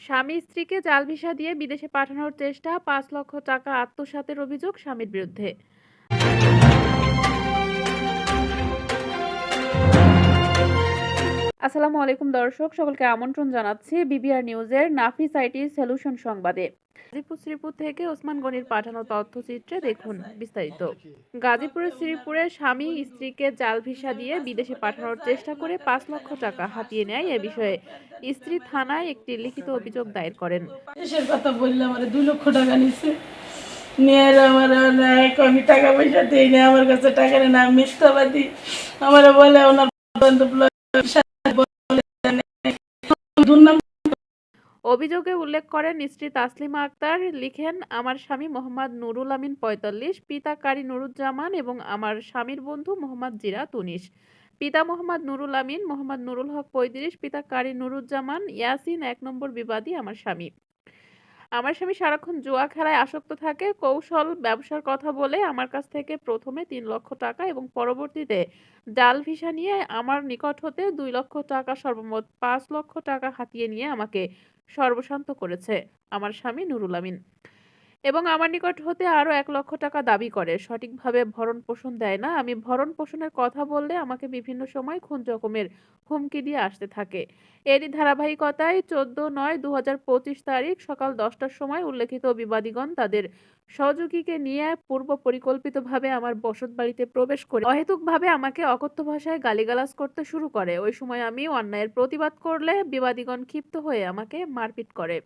স্বামী স্ত্রীকে জাল ভিসা দিয়ে বিদেশে পাঠানোর চেষ্টা, ৫ লক্ষ টাকা আত্মসাতের অভিযোগ স্বামীর বিরুদ্ধে। আসসালামু আলাইকুম দর্শক, সকলকে আমন্ত্রণ জানাচ্ছি বিবিআর নিউজের নাফিস আইটি সলিউশন সংবাদে। গাজীপুর শ্রীপুর থেকে ওসমান গনির পাঠানো তথ্যচিত্রে দেখুন বিস্তারিত। গাজীপুরের শ্রীপুরে স্বামী স্ত্রীকে জাল ভিসা দিয়ে বিদেশে পাঠানোর চেষ্টা করে ৫ লক্ষ টাকা হাতিয়ে নেয়। এ বিষয়ে স্ত্রী থানায় একটি লিখিত অভিযোগ দায়ের করেন। দেশের কথা বললে আমার 2 লক্ষ টাকা নিছে, নিয়ে আমার আমি টাকা পয়সা দিই না, আমার কাছে টাকা নেই না, মিথ্যাবাদী। আমার বলে ওনার বান্ধব দুর্নাম। অভিযোগে উল্লেখ করেন স্ত্রী তাসলিমা আক্তার লিখেন, আমার স্বামী মোহাম্মদ নুরুল আমিন ৪৫, পিতা কারি নুরুজ্জামান এবং আমার স্বামীর বন্ধু মোহাম্মদ জিরাত ১৯। পিতা মোহাম্মদ নুরুল আমিন, মোহাম্মদ নুরুল হক ৩৫, পিতা কারি নুরুজ্জামান ইয়াসিন ১ নম্বর বিবাদী আমার স্বামী। আমার স্বামী সারাক্ষণ জুয়া খেলায় আসক্ত থাকে। কৌশল ব্যবসার কথা বলে আমার কাছ থেকে প্রথমে ৩ লক্ষ টাকা এবং পরবর্তীতে জাল ভিসা নিয়ে আমার নিকট হতে ২ লক্ষ টাকা সর্বমোট ৫ লক্ষ টাকা হাতিয়ে নিয়ে আমাকে সর্বশান্ত করেছে আমার স্বামী নুরুল আমিন, এবং আমার নিকট হতে আরো ১ লক্ষ টাকা দাবি করে। সঠিকভাবে ভরণ পোষণ দেয় না। আমি ভরণ পোষণের কথা বললে আমাকে বিভিন্ন সময় খুন জখমের হুমকি দিয়ে আসতে থাকে। এরই ধারাবাহিকতায় ১৪/৯/২০২৫ তারিখ সকাল ১০টার সময় উল্লেখিত বিবাদীগণ তাদের সহযোগীকে নিয়ে পূর্ব পরিকল্পিতভাবে আমার বসতবাড়িতে প্রবেশ করে অহেতুকভাবে আমাকে অকথ্য ভাষায় গালিগালাজ করতে শুরু করে। ওই সময় আমি অন্যায়ের প্রতিবাদ করলে বিবাদীগণ ক্ষিপ্ত হয়ে আমাকে মারপিট করে।